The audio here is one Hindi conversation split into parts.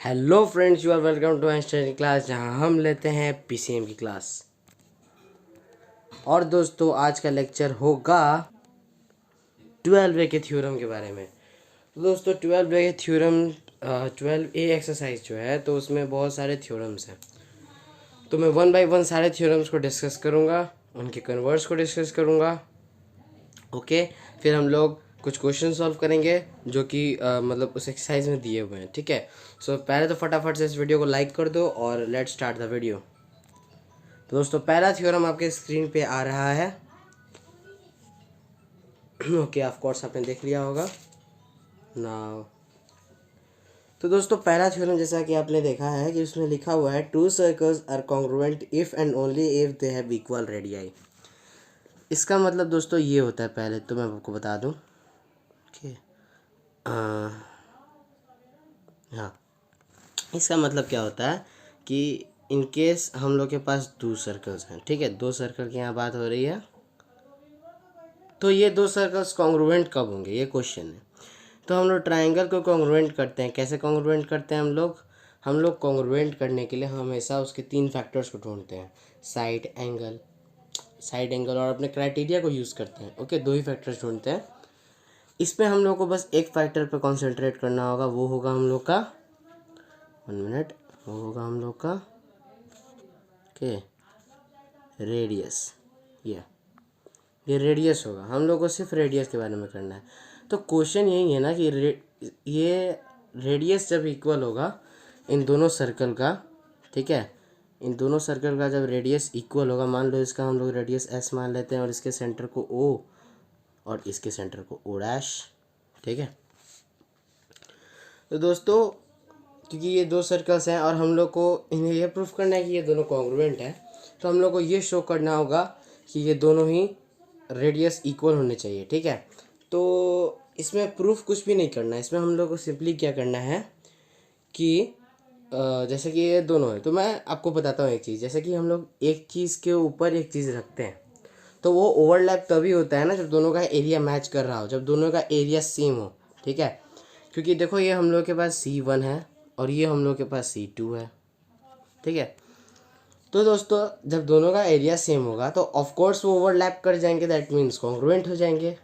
Hello friends, you are welcome to Einstein class, जहां हम लेते हैं पीसीएम की क्लास। और दोस्तों, आज का लेक्चर होगा 12A के थ्योरम के बारे में। तो दोस्तों, 12A के थ्योरम 12A एक्सरसाइज जो है, तो उसमें बहुत सारे थ्योरम्स हैं। तो मैं वन बाय वन सारे थ्योरम्स को डिस्कस करूँगा, उनके कन्वर्ट्स को डिस्कस करूँगा। ओके, फिर हम लोग कुछ क्वेश्चन सॉल्व करेंगे जो कि मतलब उस एक्सरसाइज में दिए हुए हैं। ठीक है, सो पहले तो फटाफट से इस वीडियो को लाइक कर दो और लेट्स स्टार्ट द वीडियो। तो दोस्तों, पहला थ्योरम आपके स्क्रीन पे आ रहा है। ओके, ऑफ कोर्स आपने देख लिया होगा नाउ। तो दोस्तों, पहला थ्योरम जैसा कि आपने देखा है कि उसमें लिखा हुआ है two circles are congruent if and only if they have equal radii. इसका मतलब दोस्तों ये होता है, पहले तो मैं आपको बता दूं। ओके, हाँ, इसका मतलब क्या होता है कि इन केस हम लोग के पास दो सर्कल्स हैं। ठीक है, दो सर्कल की यहाँ बात हो रही है, तो ये दो सर्कल्स कॉन्ग्रुएंट कब होंगे, ये क्वेश्चन है। तो हम लोग ट्रायंगल को कॉन्ग्रुएंट करते हैं। कैसे कॉन्ग्रुएंट करते हैं हम लोग कॉन्ग्रुएंट करने के लिए हमेशा उसके तीन फैक्टर्स को ढूंढते हैं, साइड एंगल और अपने क्राइटेरिया को यूज़ करते हैं। ओके, दो ही फैक्टर्स ढूंढते हैं। इसमें हम लोग को बस एक फैक्टर पर कॉन्सेंट्रेट करना होगा, वो होगा हम लोग का वो होगा हम लोग का ओके रेडियस। ये रेडियस होगा, हम लोग को सिर्फ रेडियस के बारे में करना है। तो क्वेश्चन यही है ना कि ये रेडियस जब इक्वल होगा इन दोनों सर्कल का, ठीक है, इन दोनों सर्कल का जब रेडियस इक्वल होगा, मान लो इसका हम लोग रेडियस एस मान लेते हैं और इसके सेंटर को ओ और इसके सेंटर को ओ डैश। ठीक है, तो दोस्तों क्योंकि ये दो सर्कल्स हैं और हम लोग को इन्हें यह प्रूफ करना है कि ये दोनों कॉन्ग्रुएंट हैं, तो हम लोग को ये शो करना होगा कि ये दोनों ही रेडियस इक्वल होने चाहिए। ठीक है, तो इसमें प्रूफ कुछ भी नहीं करना है, इसमें हम लोग को सिंपली क्या करना है कि जैसे कि ये दोनों है, तो मैं आपको बताता हूँ एक चीज़। जैसे कि हम लोग एक चीज़ के ऊपर एक चीज़ रखते हैं, तो वो ओवरलैप तभी होता है ना जब दोनों का एरिया मैच कर रहा हो, जब दोनों का एरिया सेम हो। ठीक है, क्योंकि देखो ये हम लोग के पास C1 है और ये हम लोग के पास C2 है। ठीक है, तो दोस्तों जब दोनों का एरिया सेम होगा तो ऑफ कोर्स वो ओवरलैप कर जाएंगे, दैट मीन्स कॉन्ग्रुएंट हो जाएंगे।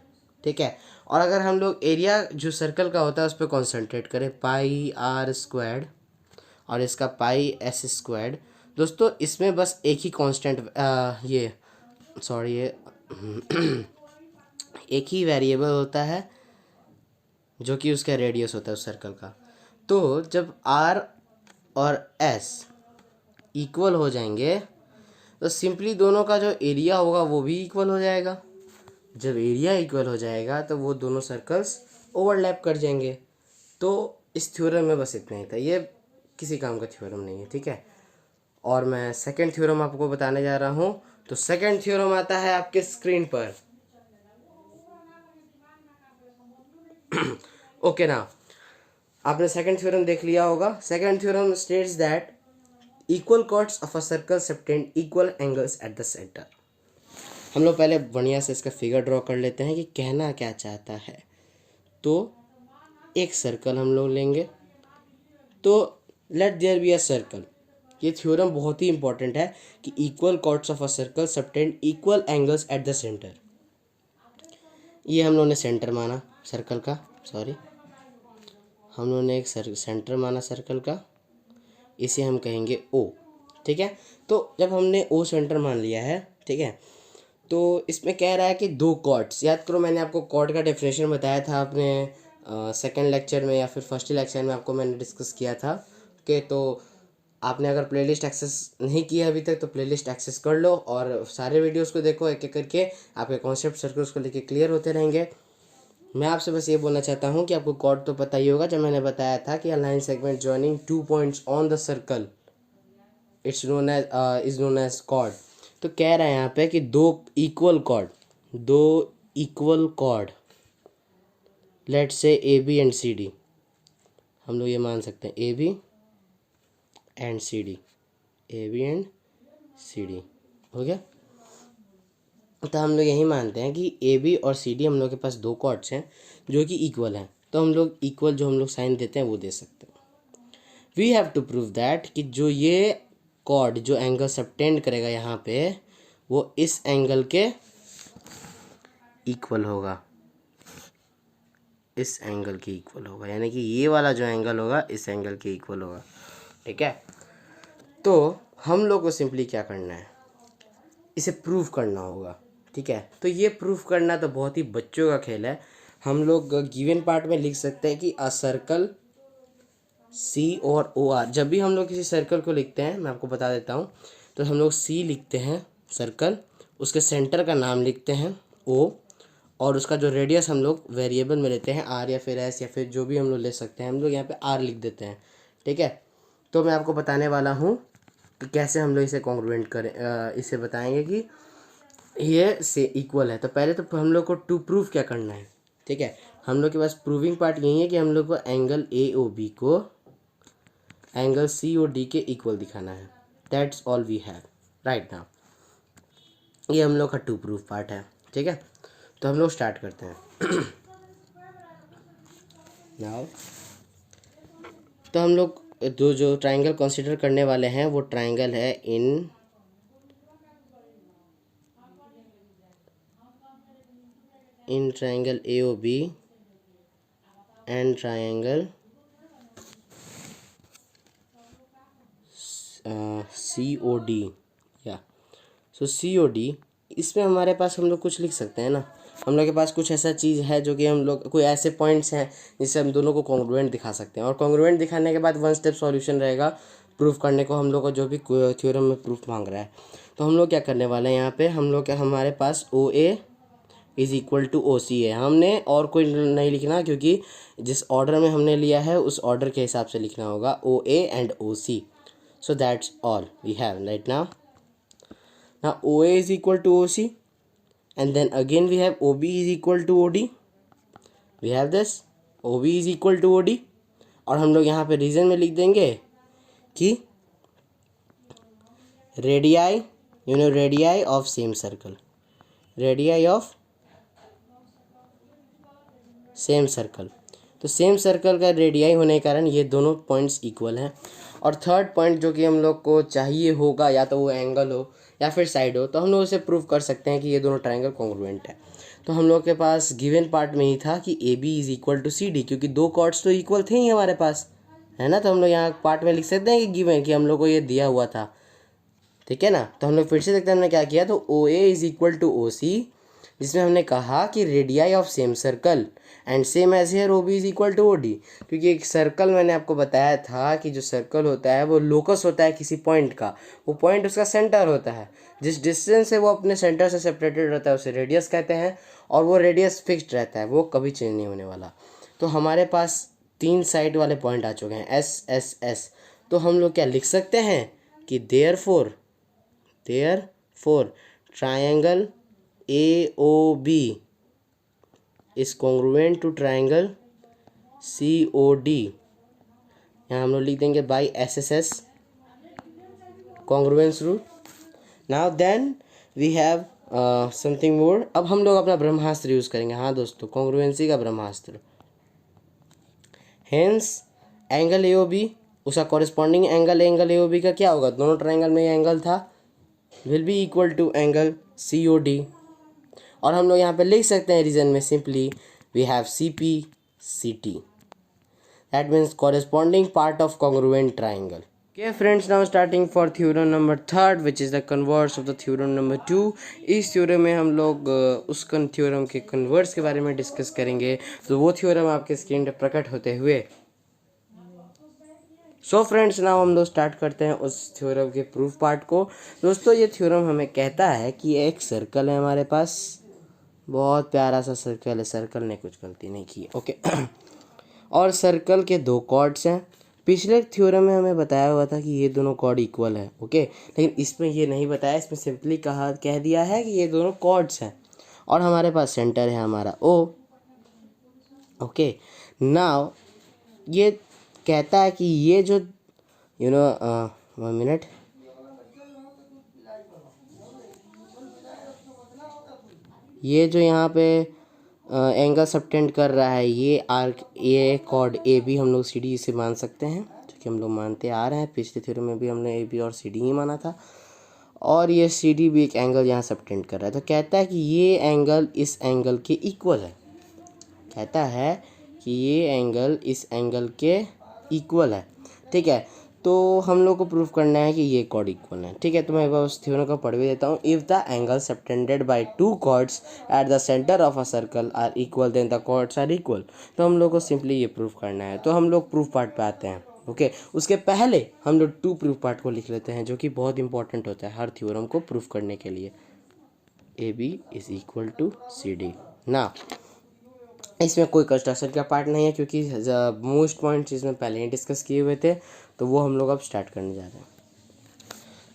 ठीक है, और अगर हम लोग एरिया जो सर्कल का होता है उस पर कॉन्सेंट्रेट करें, पाई आर स्क्वायर्ड और इसका पाई एस स्क्वायर्ड, दोस्तों इसमें बस एक ही कांस्टेंट ये एक ही वेरिएबल होता है जो कि उसका रेडियस होता है उस सर्कल का। तो जब आर और एस इक्वल हो जाएंगे तो सिंपली दोनों का जो एरिया होगा वो भी इक्वल हो जाएगा। जब एरिया इक्वल हो जाएगा तो वो दोनों सर्कल्स ओवरलैप कर जाएंगे। तो इस थ्योरम में बस इतना ही था, ये किसी काम का थ्योरम नहीं है। ठीक है, और मैं सेकंड थ्योरम आपको बताने जा रहा हूँ। तो सेकंड थ्योरम आता है आपके स्क्रीन पर। ओके ना, आपने सेकंड थ्योरम देख लिया होगा। Second theorem states that equal chords of a circle subtend equal angles at the centre. हम लोग पहले बढ़िया से इसका फिगर ड्रॉ कर लेते हैं कि कहना क्या चाहता है। तो एक सर्कल हम लोग लेंगे, तो let there be a circle. ये थ्योरम बहुत ही इंपॉर्टेंट है कि equal chords of a circle subtend equal angles at the centre. ये हम लोगों ने सेंटर माना सर्कल का, हम लोगों ने एक सेंटर माना सर्कल का, इसे हम कहेंगे O। ठीक है, तो जब हमने O सेंटर मान लिया है, ठीक है, तो इसमें कह रहा है कि दो कॉर्ड्स, याद करो मैंने आपको कॉर्ड का डेफिनेशन बताया था अपने सेकंड लेक्चर में या फिर फर्स्ट लेक्चर में, आपको मैंने डिस्कस किया था। ओके, तो आपने अगर प्लेलिस्ट एक्सेस नहीं किया अभी तक तो प्लेलिस्ट एक्सेस कर लो और सारे वीडियोस को देखो, एक एक करके आपके कॉन्सेप्ट सर्कल्स को लेके क्लियर होते रहेंगे। मैं आपसे बस ये बोलना चाहता हूँ कि आपको कॉर्ड तो पता ही होगा, जब मैंने बताया था कि a line segment joining 2 points on the circle is known as chord. तो कह रहा है यहाँ पे कि दो equal chord let's say AB and CD, हम लोग ये मान सकते हैं AB एंड CD हो गया। तो हम लोग यही मानते हैं कि AB और CD हम लोग के पास दो कॉर्ड्स हैं जो कि इक्वल हैं, तो हम लोग इक्वल जो हम लोग साइन देते हैं वो दे सकते हैं। We have to prove that कि जो ये कॉर्ड जो एंगल सबटेंड करेगा यहाँ पे वो इस एंगल के इक्वल होगा, इस एंगल के इक्वल होगा, यानी कि ये वाला जो एंगल होगा इस एंगल के इक्वल होगा। ठीक है, तो हम लोग को सिंपली क्या करना है, इसे प्रूव करना होगा। ठीक है, तो ये प्रूफ करना तो बहुत ही बच्चों का खेल है। हम लोग गिवन पार्ट में लिख सकते हैं कि अ सर्कल सी और ओ आर। जब भी हम लोग किसी सर्कल को लिखते हैं, मैं आपको बता देता हूँ, तो हम लोग सी लिखते हैं सर्कल, उसके सेंटर का नाम लिखते हैं ओ, और उसका जो रेडियस हम लोग वेरिएबल में लेते हैं आर या फिर एस या फिर जो भी हम लोग ले सकते हैं, हम लोग यहाँ पे आर लिख देते हैं। ठीक है, तो मैं आपको बताने वाला हूँ कि कैसे हम लोग इसे कॉन्ग्रुएंट करें, इसे बताएंगे कि ये से इक्वल है। तो पहले तो हम लोग को टू प्रूफ क्या करना है। ठीक है, हम लोग के पास प्रूविंग पार्ट यही है कि हम लोग को एंगल ए ओ बी को एंगल सी ओ डी के इक्वल दिखाना है। That's all we have right now. ये हम लोग का टू प्रूफ पार्ट है। ठीक है, तो हम लोग स्टार्ट करते हैं नाउ। तो हम लोग जो ट्राइंगल कंसीडर करने वाले हैं वो ट्राइंगल है in triangle A O B and triangle C O D. या सो सी ओ डी, इसमें हमारे पास हम लोग कुछ लिख सकते हैं ना। हम लोग के पास कुछ ऐसा चीज़ है जो कि हम लोग कोई ऐसे पॉइंट्स हैं जिससे हम दोनों को कॉन्ग्रुएंट दिखा सकते हैं, और कॉन्ग्रुएंट दिखाने के बाद वन स्टेप सॉल्यूशन रहेगा प्रूफ करने को, हम लोग को जो भी थ्योरम में प्रूफ मांग रहा है। तो हम लोग क्या करने वाले हैं यहाँ पे, हम लोग क्या, हमारे पास O A is equal to O C है। हमने और कोई नहीं लिखना, क्योंकि जिस ऑर्डर में हमने लिया है उस ऑर्डर के हिसाब से लिखना होगा, O A and O C. So that's all we have right now. Now OA is equal to OC, and then again we have OB is equal to OD. We have this OB is equal to OD, और हम लोग यहाँ पे रीजन में लिख देंगे कि radii, radii of same circle, radii of same circle. तो सेम सर्कल का रेडियाई होने के कारण ये दोनों पॉइंट्स इक्वल हैं। और थर्ड पॉइंट जो कि हम लोग को चाहिए होगा, या तो वो एंगल हो या फिर साइड हो, तो हम लोग उसे प्रूव कर सकते हैं कि ये दोनों ट्राइंगल कॉन्ग्रुएंट है। तो हम लोग के पास गिवन पार्ट में ही था कि A B is equal to C D, क्योंकि दो कॉर्ड्स तो इक्वल थे ही हमारे पास, है ना। तो हम लोग यहाँ पार्ट में लिख सकते हैं कि गिवन, कि हम लोग को ये दिया हुआ था। ठीक है ना, तो हम लोग फिर से देखते हैं हमने क्या किया। तो O A is equal to O C, जिसमें हमने कहा कि radii of same circle, and same as here O B is equal to O D, क्योंकि एक सर्कल मैंने आपको बताया था कि जो सर्कल होता है वो लोकस होता है किसी पॉइंट का, वो पॉइंट उसका सेंटर होता है। जिस डिस्टेंस से वो अपने सेंटर से सेपरेटेड रहता है उसे रेडियस कहते हैं, और वो रेडियस फिक्स्ड रहता है, वो कभी चेंज नहीं होने वाला। तो हमारे पास तीन साइड वाले पॉइंट आ चुके हैं, एस एस एस। तो हम लोग क्या लिख सकते हैं कि therefore triangle A O B is congruent to triangle C O D. यहाँ हम लोग लिख देंगे by S S S congruence rule. Now then we have something more. अब हम लोग अपना ब्रह्मास्त्र यूज़ करेंगे। हाँ दोस्तों, कॉन्ग्रुएंसी का ब्रह्मास्त्र। Hence angle A O B, उसका corresponding angle A O B का क्या होगा, दोनों ट्राइंगल में ये एंगल था, will be equal to angle C O D. और हम लोग यहाँ पे लिख सकते हैं रीजन में simply we have C P C T, that means corresponding part of congruent triangle. Okay friends, now starting for theorem number third, which is the converse of the theorem number 2. इस थ्योरम में हम लोग उस थ्योरम के कन्वर्स के बारे में डिस्कस करेंगे। तो वो थ्योरम आपके स्क्रीन पर प्रकट होते हुए। सो फ्रेंड्स, नाउ हम लोग स्टार्ट करते हैं उस थ्योरम के प्रूफ पार्ट को। दोस्तों, ये थ्योरम हमें कहता है कि एक सर्कल है हमारे पास, बहुत प्यारा सा सर्कल है, सर्कल ने कुछ गलती नहीं की। ओके और सर्कल के दो कॉर्ड्स हैं। पिछले थ्योरम में हमें बताया हुआ था कि ये दोनों कॉर्ड इक्वल है। ओके, लेकिन इसमें ये नहीं बताया, इसमें सिंपली कह दिया है कि ये दोनों कॉर्ड्स हैं, और हमारे पास सेंटर है हमारा ओ। ओके, नाउ ये कहता है कि ये जो वन मिनट, ये जो यहाँ पे एंगल सबटेंड कर रहा है, ये आर्क, ये कॉर्ड ए बी हम लोग सी डी से मान सकते हैं। ठीक कि हम लोग मानते आ रहे हैं, पिछले थ्योरम में भी हमने ए बी और सी डी ही माना था, और ये सी डी भी एक एंगल यहाँ सबटेंड कर रहा है। तो कहता है कि ये एंगल इस एंगल के इक्वल है, कहता है कि ये एंगल इस एंगल के इक्वल है। ठीक है, तो हम लोग को प्रूफ करना है कि ये कॉर्ड इक्वल है। ठीक है, तो मैं उस थ्योरम को पढ़ भी देता हूँ। If the angle subtended by two chords at the centre of a circle are equal then the chords are equal. तो हम लोग को सिंपली ये प्रूफ करना है। तो हम लोग प्रूफ पार्ट पे आते हैं। ओके, उसके पहले हम लोग टू प्रूफ पार्ट को लिख लेते हैं, जो कि बहुत इंपॉर्टेंट होता है हर थ्योरम को प्रूफ करने के लिए। A B is equal to C D. ना इसमें कोई कंस्ट्रक्शन का पार्ट नहीं है, क्योंकि मोस्ट पॉइंट्स इसमें पहले ही डिस्कस किए हुए थे, तो वो हम लोग अब स्टार्ट करने जा रहे हैं।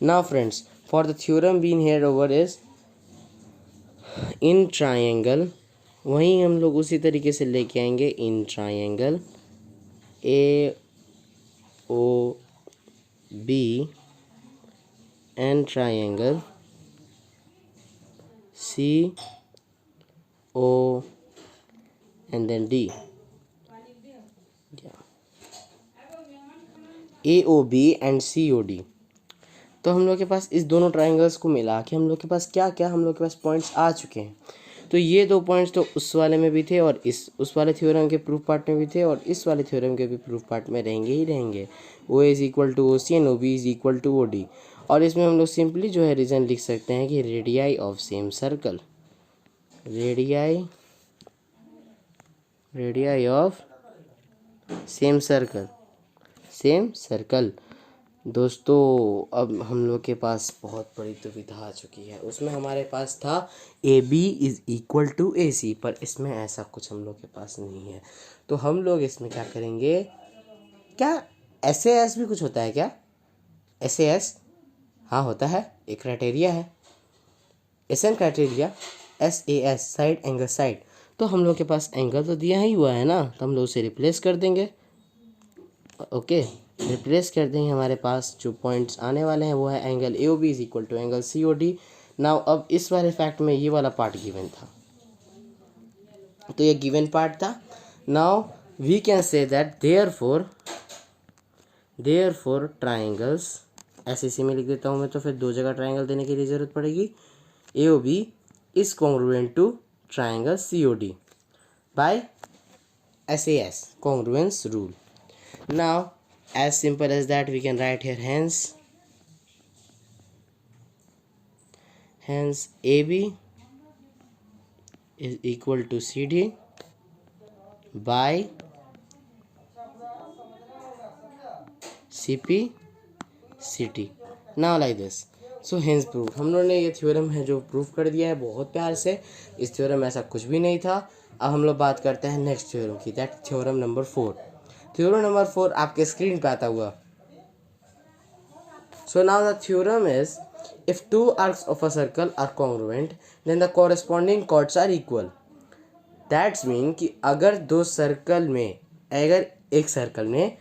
Now friends, for the theorem been here over is in triangle, वहीं हम लोग उसी तरीके से लेके आएंगे in triangle A O B and triangle C O and then D. Yeah. AOB and COD। तो हम लोग के पास इस दोनों ट्राइंगल्स को मिला के हम लोग के पास क्या क्या हम लोग के पास पॉइंट्स आ चुके हैं। तो ये दो पॉइंट्स तो उस वाले में भी थे और उस वाले थ्योरम के प्रूफ पार्ट में भी थे, और इस वाले थ्योरम के भी प्रूफ पार्ट में रहेंगे ही रहेंगे। O is equal to O C and O B is equal to O D. और इसमें हम लोग सिंपली जो है रीज़न लिख सकते हैं कि radii of same circle, radii of same circle. दोस्तों, अब हम लोग के पास बहुत बड़ी दुविधा आ चुकी है। उसमें हमारे पास था A B is equal to A C, पर इसमें ऐसा कुछ हम लोग के पास नहीं है। तो हम लोग इसमें क्या करेंगे, क्या एस ए एस भी कुछ होता है क्या? एस ए एस, हाँ होता है, एक क्राइटेरिया है S N criteria, S A S side angle side. तो हम लोग के पास एंगल तो दिया ही हुआ है ना, तो हम लोग उसे रिप्लेस कर देंगे। ओके, रिप्लेस कर देंगे। हमारे पास जो पॉइंट्स आने वाले हैं वो है angle A O B is equal to angle C O D. Now अब इस वाले फैक्ट में ये वाला पार्ट गिवन था, तो ये गिवन पार्ट था। Now we can say that therefore triangles, ऐसे इसी में लिख देता हूँ मैं, तो फिर दो जगह ट्राइंगल देने की ज़रूरत पड़ेगी। A O B is congruent to triangle COD by SAS congruence rule. Now as simple as that we can write here hence AB is equal to CD by CP CT. Now like this, so hence proof, हम लोगों ने ये थ्योरम है जो प्रूफ कर दिया है बहुत प्यार से। इस थ्योरम में ऐसा कुछ भी नहीं था। अब हम लोग बात करते हैं नेक्स्ट थ्योरम की, that theorem number 4। Theorem number 4 आपके स्क्रीन पे आता हुआ। So now the theorem is if two arcs of a circle are congruent then the corresponding chords are equal. That's mean कि अगर एक सर्कल में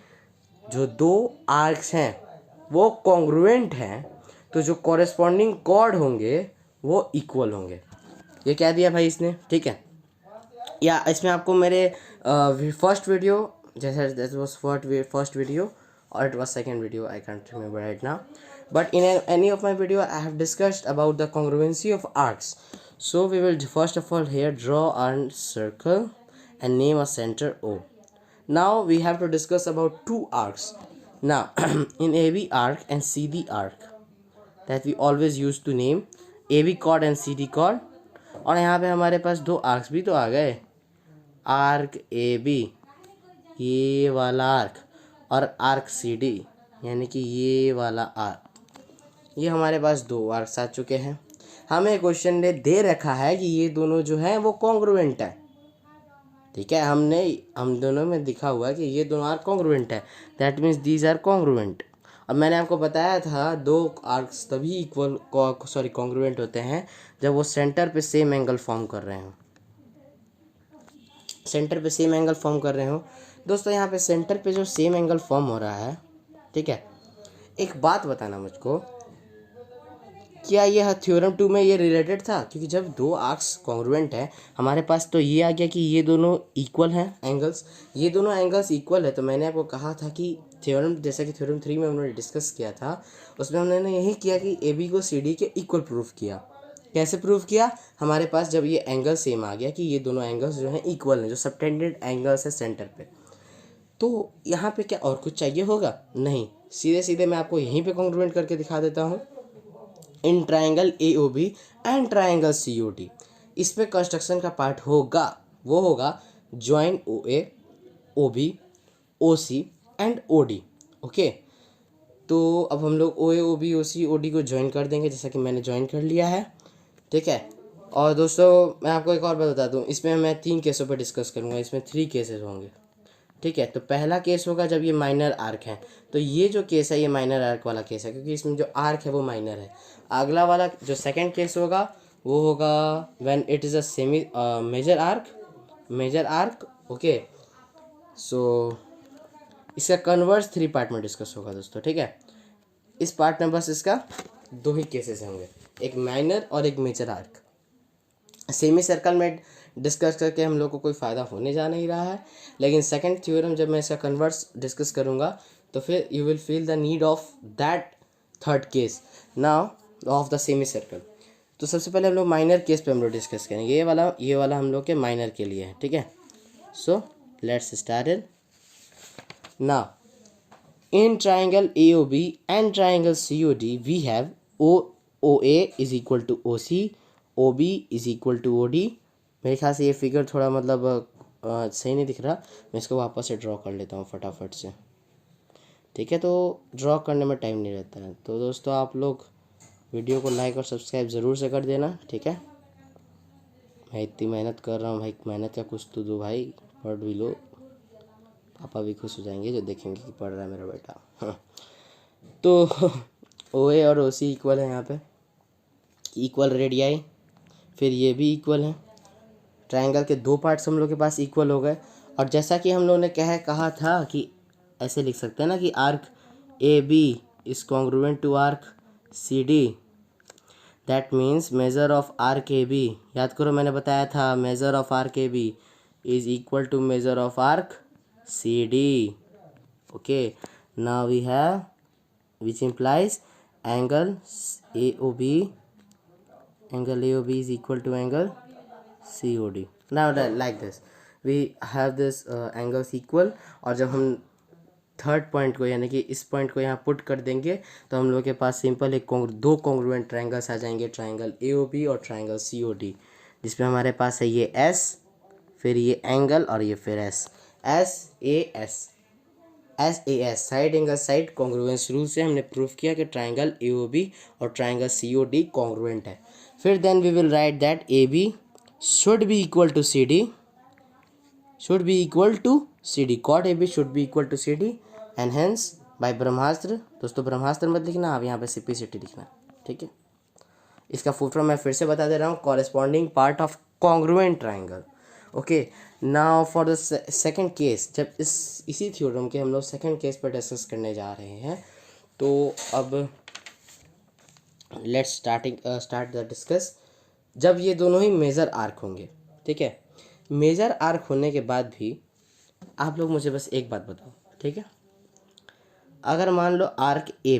जो दो आर्क्स हैं वो कॉन्ग्रुएंट हैं, तो जो कॉरेस्पॉन्डिंग कॉर्ड होंगे वो इक्वल होंगे। ये क्या दिया भाई इसने, ठीक है। या इसमें आपको मेरे फर्स्ट वीडियो, जैसे दैट वाज फर्स्ट वीडियो और it was second video, I can't remember right now, but in any of my video I have discussed about the congruency of arcs. So we will first of all here draw a circle and name a centre O. Now we have to discuss about two arcs. Now in AB arc and CD arc that we always used to name AB chord and CD chord, और यहाँ पे हमारे पास दो आर्क्स भी तो आ गए, आर्क AB ये वाला आर्क और आर्क CD यानी कि ये वाला आर्क। ये हमारे पास दो आर्क्स आ चुके हैं। हमें क्वेश्चन ने दे रखा है कि ये दोनों जो हैं वो कॉन्ग्रुएंट है, ठीक है। हम दोनों में दिखा हुआ है कि ये दोनों आर्क कॉन्ग्रुएंट है, that means these are congruent. अब मैंने आपको बताया था दो आर्क्स तभी कॉन्ग्रुएंट होते हैं जब वो सेंटर पे सेम एंगल फॉर्म कर रहे हो, सेंटर पे सेम एंगल फॉर्म कर रहे हो। दोस्तों यहाँ पे सेंटर पे जो सेम एंगल फॉर्म हो रहा है, ठीक है, एक बात बताना मुझको, क्या यह थ्योरम 2 में ये रिलेटेड था? क्योंकि जब दो आर्क्स कॉन्ग्रुएंट है हमारे पास, तो ये आ गया कि ये दोनों इक्वल हैं एंगल्स, ये दोनों एंगल्स इक्वल है। तो मैंने आपको कहा था कि थ्योरम जैसा कि थ्योरम 3 में हमने डिस्कस किया था, उसमें हमने यही किया कि ए बी को सी डी के इक्वल प्रूफ किया। कैसे प्रूफ किया? हमारे पास जब ये एंगल सेम आ गया कि ये दोनों एंगल्स जो हैं इक्वल हैं, जो सबटेंडेड एंगल्स है सेंटर पे, तो यहाँ पे क्या और कुछ चाहिए होगा? नहीं, सीधे सीधे मैं आपको यहीं पे कॉन्ग्रुएंट करके दिखा देता हूँ। In triangle A O B and triangle C O D, इस पे कंस्ट्रक्शन का पार्ट होगा, वो होगा join O A, O B, O C and O D. Okay, तो अब हम लोग O A, O B, O C, O D को ज्वाइन कर देंगे, जैसा कि मैंने ज्वाइन कर लिया है। ठीक है, और दोस्तों मैं आपको एक और बात बता दूँ, इसमें मैं 3 केसों पर डिस्कस करूँगा, इसमें 3 केसेस होंगे। ठीक है, तो पहला केस होगा जब ये माइनर आर्क है, तो ये जो केस है ये माइनर आर्क वाला केस है, क्योंकि इसमें जो आर्क है वो माइनर है। अगला वाला जो सेकंड केस होगा वो होगा when it is a semi major arc. Okay, so इसका कन्वर्स 3 पार्ट में डिस्कस होगा दोस्तों। ठीक है, इस पार्ट में बस इसका 2 ही केसेस होंगे, एक माइनर और एक मेजर आर्क। सेमी सर्कल में डिस्कस करके हम लोग को कोई फ़ायदा होने जा नहीं रहा है, लेकिन सेकंड थ्योरम जब मैं इसका कन्वर्स डिस्कस करूँगा तो फिर you will feel the need of that third case now of the semi circle. तो सबसे पहले हम लोग माइनर केस पे हम लोग डिस्कस करेंगे, ये वाला हम लोग के माइनर के लिए है। ठीक है, so let's start it now. In triangle AOB and triangle COD, we have OA is equal to OC, OB is equal to OD। मेरे ख्याल से ये फिगर थोड़ा मतलब सही नहीं दिख रहा, मैं इसको वापस से ड्रॉ कर लेता हूँ फटाफट से। ठीक है, तो ड्रॉ करने में टाइम नहीं रहता है, तो दोस्तों आप लोग वीडियो को लाइक और सब्सक्राइब ज़रूर से कर देना। ठीक है, मैं इतनी मेहनत कर रहा हूँ भाई, मेहनत का कुछ तो दो भाई, पढ़ भी लो, पापा भी खुश हो जाएंगे जो देखेंगे कि पढ़ रहा है मेरा बेटा। हाँ, तो ओ ए और ओ सी इक्वल है, यहाँ पे इक्वल रेडियाई, फिर ये भी इक्वल है। ट्रायंगल के 2 पार्ट्स हम लोग के पास इक्वल हो गए, और जैसा कि हम लोगों ने कहा था कि ऐसे लिख सकते हैं ना कि arc A B is congruent to arc C D, that means measure of arc A B, याद करो मैंने बताया था measure of arc A B is equal to measure of arc CD. Okay, now we have, which implies angle AOB is equal to angle COD. Now like this we have this angles equal, और जब हम थर्ड पॉइंट को यानी कि इस पॉइंट को यहाँ पुट कर देंगे तो हम लोग के पास सिंपल एक 2 कॉन्ग्रुएंट ट्रायंगल्स आ जाएंगे, ट्रायंगल AOB और ट्रायंगल COD, जिसमें हमारे पास है ये S, फिर ये एंगल और ये फिर SAS side angle side congruence rule से हमने प्रूफ किया कि ट्रायंगल AOB और ट्रायंगल COD कॉन्ग्रुएंट है। फिर then we will write that AB should be equal to CD, cot AB should be equal to CD, and hence by ब्रह्मास्त्र, दोस्तों ब्रह्मास्त्र मत लिखना, आप यहाँ पे सिम्प्लिसिटी लिखना। ठीक है, इसका फुल फॉर्म मैं फिर से बता दे रहा हूँ, corresponding part of congruent triangle. Okay, now for the second case, जब इसी थ्योरम के हम लोग सेकंड केस पर डिस्कस करने जा रहे हैं, तो अब लेट्स स्टार्ट द डिस्कस। जब ये दोनों ही मेजर आर्क होंगे, ठीक है, मेजर आर्क होने के बाद भी आप लोग मुझे बस एक बात बताओ। ठीक है, अगर मान लो आर्क ए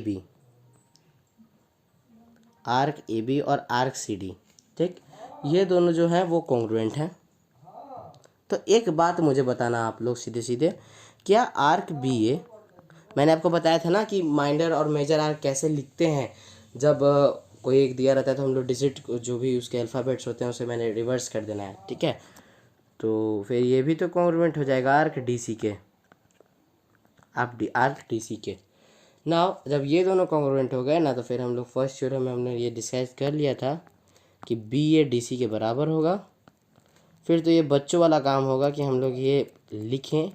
बी और आर्क सी डी, ठीक, ये दोनों जो हैं वो कॉन्ग्रुएंट हैं, तो एक बात मुझे बताना आप लोग सीधे सीधे, क्या आर्क बी ए, मैंने आपको बताया था ना कि माइनर और मेजर आर्क कैसे लिखते हैं, जब कोई एक दिया रहता है तो हम लोग डिजिट जो भी उसके अल्फ़ाबेट्स होते हैं उसे मैंने रिवर्स कर देना है। ठीक है, तो फिर ये भी तो कॉन्ग्रुएंट हो जाएगा आर्क डी सी के, आर्क डी सी के। नाउ जब ये दोनों कॉन्ग्रुएंट हो गए ना, तो फिर हम लोग फर्स्ट थ्योरम में हमने ये डिसाइड कर लिया था कि बी ए डी सी के बराबर होगा। फिर तो ये बच्चों वाला काम होगा कि हम लोग ये लिखें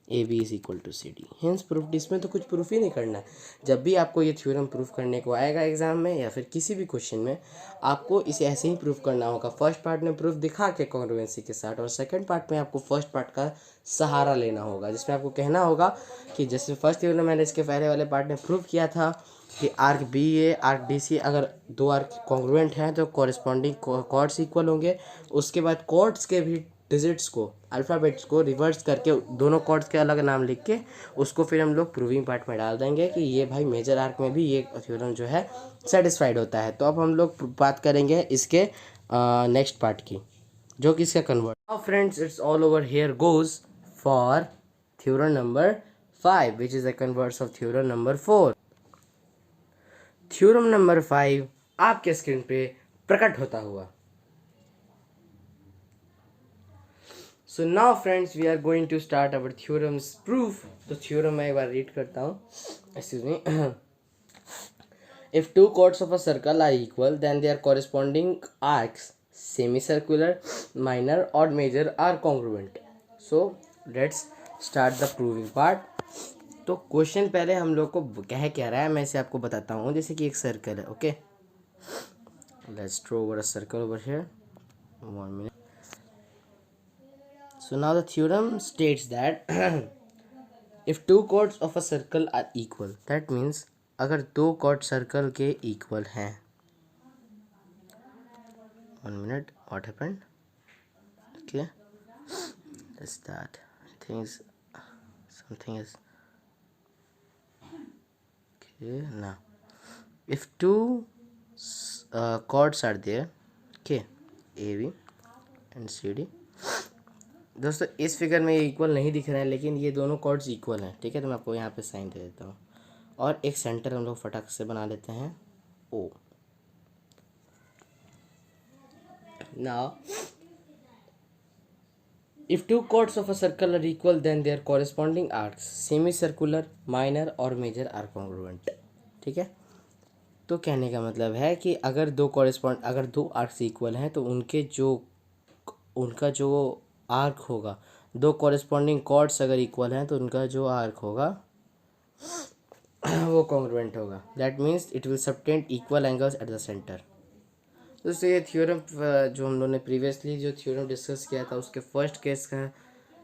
A B is equal to C D, hence proof. इसमें तो कुछ प्रूफ ही नहीं करना है। जब भी आपको ये थ्योरम प्रूफ करने को आएगा एग्जाम में या फिर किसी भी क्वेश्चन में, आपको इसे ऐसे ही प्रूफ करना होगा, फर्स्ट पार्ट में प्रूफ दिखा के कॉन्ग्रुएंसी के साथ, और सेकंड पार्ट में आपको फर्स्ट पार्ट का सहारा लेना होगा, जिसमें आपको कहना होगा कि जैसे फर्स्ट थ्योरम मैंने इसके पहले वाले पार्ट में प्रूफ किया था कि आर्क बी ए आर्क डी सी, अगर 2 आर्क कॉन्ग्रुएंट हैं तो कॉरेस्पॉन्डिंग कॉर्ड्स इक्वल होंगे। उसके बाद कॉर्ड्स के भी डिजिट्स को, अल्फ़ाबेट्स को रिवर्स करके दोनों कॉर्ड्स के अलग नाम लिख के उसको फिर हम लोग प्रूविंग पार्ट में डाल देंगे कि ये भाई मेजर आर्क में भी ये थ्योरम जो है सेटिस्फाइड होता है। तो अब हम लोग बात करेंगे इसके नेक्स्ट पार्ट की, जो कि इसका convert. Now friends, it's all over here goes for theorem number 5 which is the converse of theorem number 4। Theorem number 5 आपके स्क्रीन पे प्रकट होता हुआ। So now friends, we are going to start our theorem's proof. तो थ्योरम मैं एक बार रीड करता हूँ, excuse me. If two chords of a circle are equal, then their corresponding arcs, semicircular, minor, odd, major, are congruent. So let's start the proving part. तो क्वेश्चन पहले हम लोग को कह रहा है, मैं इसे आपको बताता हूँ। जैसे कि एक सर्कल है, okay, let's draw over a circle over here, 1 minute. So now the theorem states that if two chords of a circle are equal, that means अगर दो chord circle के equal हैं, 1 minute, what happened? Okay, let's start. I think something is okay now. If two chords are there, okay, AB and CD. दोस्तों इस फिगर में ये इक्वल नहीं दिख रहा है, लेकिन ये दोनों कॉर्ड्स इक्वल हैं, ठीक है। तो मैं आपको यहाँ पे साइन दे देता हूँ और एक सेंटर हम लोग फटाक से बना लेते हैं, O. Now if two chords of a circle are equal, then their corresponding arcs, semicircular, minor और मेजर आर कॉन्ग्रुएंट, ठीक है। तो कहने का मतलब है कि अगर दो आर्क्स इक्वल हैं तो उनका जो आर्क होगा, दो कॉरेस्पॉन्डिंग कॉर्ड्स अगर इक्वल हैं तो उनका जो आर्क होगा वो कॉन्ग्रुएंट होगा। That means it will subtend equal angles at the centre. दोस्तों ये थ्योरम जो हम लोगों ने प्रीवियसली जो थ्योरम डिस्कस किया था उसके फर्स्ट केस का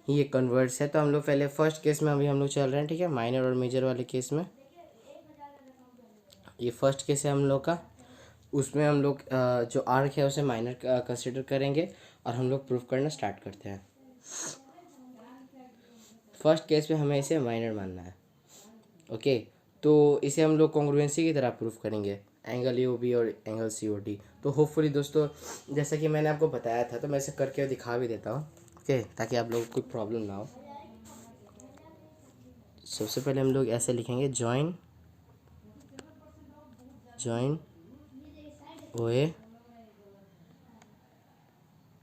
ये कन्वर्ट्स है। तो हम लोग पहले फर्स्ट केस में अभी हम लोग चल रहे हैं, ठीक है, माइनर और मेजर वाले केस में। ये फर्स्ट केस है हम लोग का, उसमें हम लोग जो आर्क है उसे माइनर कंसिडर करेंगे और हम लोग प्रूफ करना स्टार्ट करते हैं। फर्स्ट केस में हमें इसे माइनर मानना है, ओके। तो इसे हम लोग कॉन्ग्रुएंसी की तरह प्रूफ करेंगे, एंगल ए ओ बी और एंगल सी ओ डी। तो होपफुली दोस्तों, जैसा कि मैंने आपको बताया था, तो मैं इसे करके दिखा भी देता हूँ, ओके, ताकि आप लोगों को कोई प्रॉब्लम ना हो। सबसे पहले हम लोग ऐसे लिखेंगे, join O A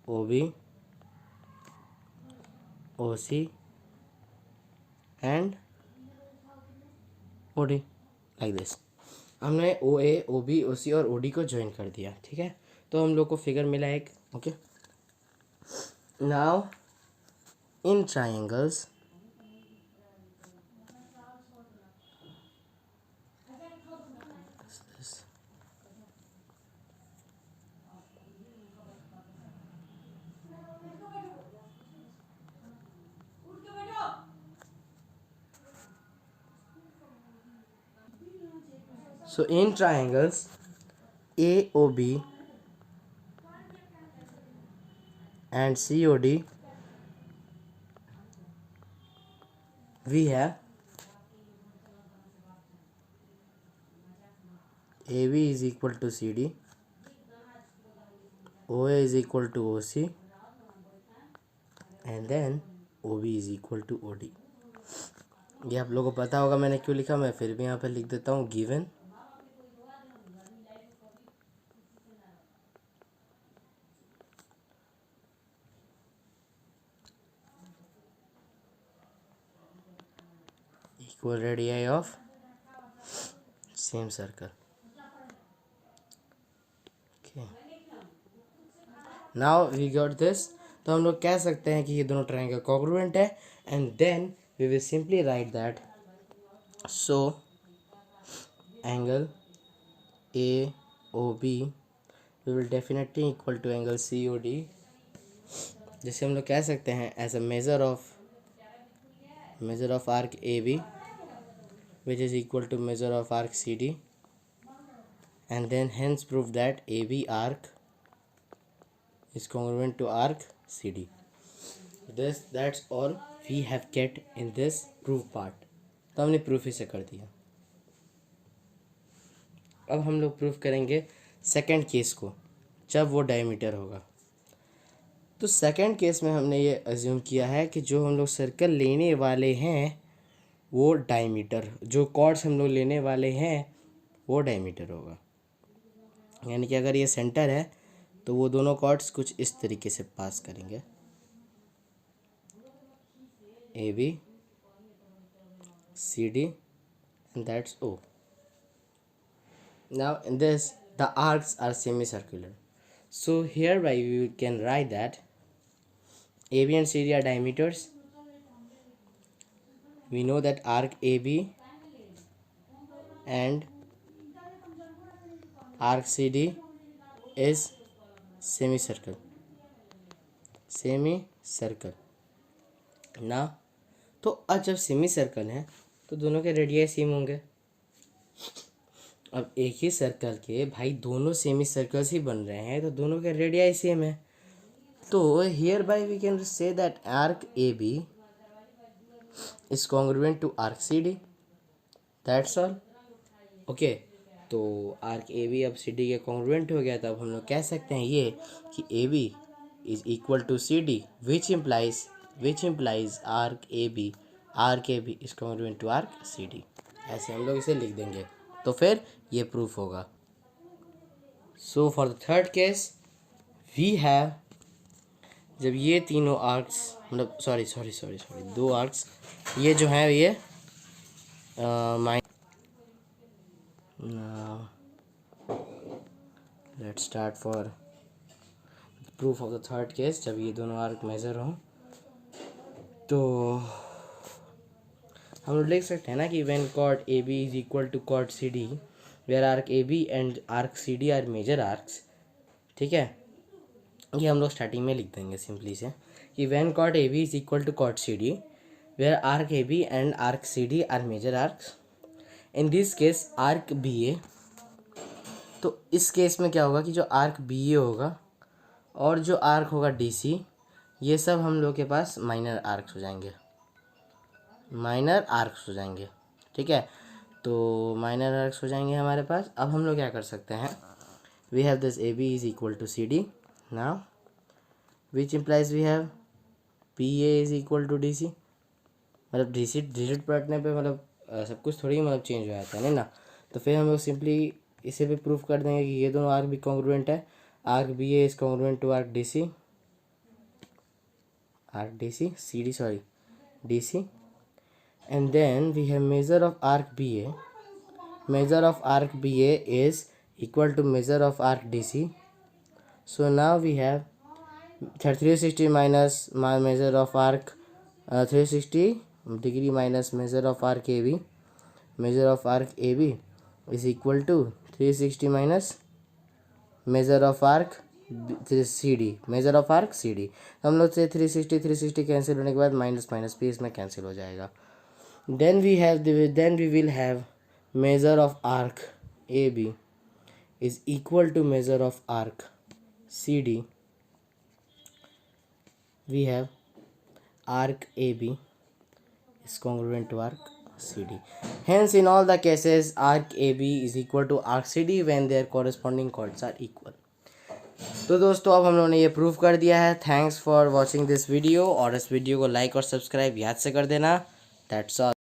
O B O C and O D, like this. हमने O A O B O सी और ओ डी को ज्वाइन कर दिया, ठीक है। तो हम लोग को फिगर मिला एक, okay. Now in triangles so in triangles AOB and COD we have AB is equal to CD, OA is equal to OC and then OB is equal to OD। ये आप लोगों को पता होगा मैंने क्यों लिखा, मैं फिर भी यहाँ पे लिख देता हूँ, given equal radii of same circle, okay। now we got this। तो हम लोग कह सकते हैं कि ये दोनों ट्रायंगल कॉन्ग्रुएंट है, and then we will simply write that so angle A O B we will definitely equal to angle C O D, जैसे हम लोग कह सकते हैं as a measure of arc A B which is equal to measure of arc CD, and then hence prove that AB arc is congruent to arc CD। That's all we have get in this proof part. तो हमने प्रूफ इसे कर दिया। अब हम लोग प्रूफ करेंगे सेकंड केस को, जब वो डायमीटर होगा। तो सेकंड केस में हमने ये अज्यूम किया है कि जो हम लोग सर्कल लेने वाले हैं वो डायमीटर, जो कॉर्ड्स हम लोग लेने वाले हैं वो डायमीटर होगा। यानी कि अगर ये सेंटर है तो वो दोनों कॉर्ड्स कुछ इस तरीके से पास करेंगे, A B C D and that's O. Now in this the arcs are semicircular, so hereby we can write that AB and CD are diameters. We know that arc AB and arc CD is semicircle. ना तो अब जब सेमी सर्कल है तो दोनों के रेडियाई सेम होंगे। अब एक ही सर्कल के भाई दोनों सेमी सर्कल्स ही बन रहे हैं तो दोनों के रेडियाई सेम है। तो here by we can say that arc A B is congruent to arc C D, that's all. Okay, तो आर्क ए बी अब सी डी के कॉन्ग्रुएंट हो गया, तो अब हम लोग कह सकते हैं ये कि A B is equal to C D, which implies arc A B is congruent to arc C D. ऐसे हम लोग इसे लिख देंगे तो फिर ये प्रूफ होगा। So for the third case we have, जब ये तीनों आर्क्स मतलब सॉरी दो आर्क्स ये जो है ये let's start for proof of the third case. जब ये दोनों आर्क मेजर हों तो हम लोग लिख सकते हैं ना कि when chord A B is equal to chord C D where arc A B and arc C D are major arcs. ठीक है, ये हम लोग स्टार्टिंग में लिख देंगे सिंपली से कि when chord A B is equal to chord C D where arc A B and arc C D are major arcs. In this case arc B A, तो इस केस में क्या होगा कि जो आर्क बी ए होगा और जो आर्क होगा डी सी, ये सब हम लोग के पास माइनर आर्क्स हो जाएंगे। ठीक है, तो माइनर आर्क्स हो जाएंगे हमारे पास। अब हम लोग क्या कर सकते हैं, we have this A B is equal to C D now which implies we have P A is equal to D C. मतलब डी सी डिजिट पलटने पे मतलब सब कुछ थोड़ी मतलब चेंज हो जाता है नहीं ना। तो फिर हम लोग सिंपली इसे भी प्रूफ कर देंगे कि ये दोनों आर्क भी कॉन्ग्रुएंट है। Arc B A is congruent to arc D C D C and then we have measure of arc BA. Measure of arc BA is equal to measure of arc DC. So now we have 360 minus my measure of arc 360 degree minus measure of arc AB. Measure of arc AB is equal to 360 minus measure of arc CD, measure of arc CD। हम लोग से 360 कैंसिल होने के बाद माइनस भी इसमें कैंसिल हो जाएगा। then we will have measure of arc AB is equal to measure of arc CD. We have arc AB is congruent to arc CD. Hence in all the cases arc AB is equal to arc CD when their corresponding chords are equal. तो दोस्तों अब हम लोगों ने ये प्रूफ कर दिया है। Thanks for watching this video, और इस वीडियो को लाइक और सब्सक्राइब याद से कर देना। That's all.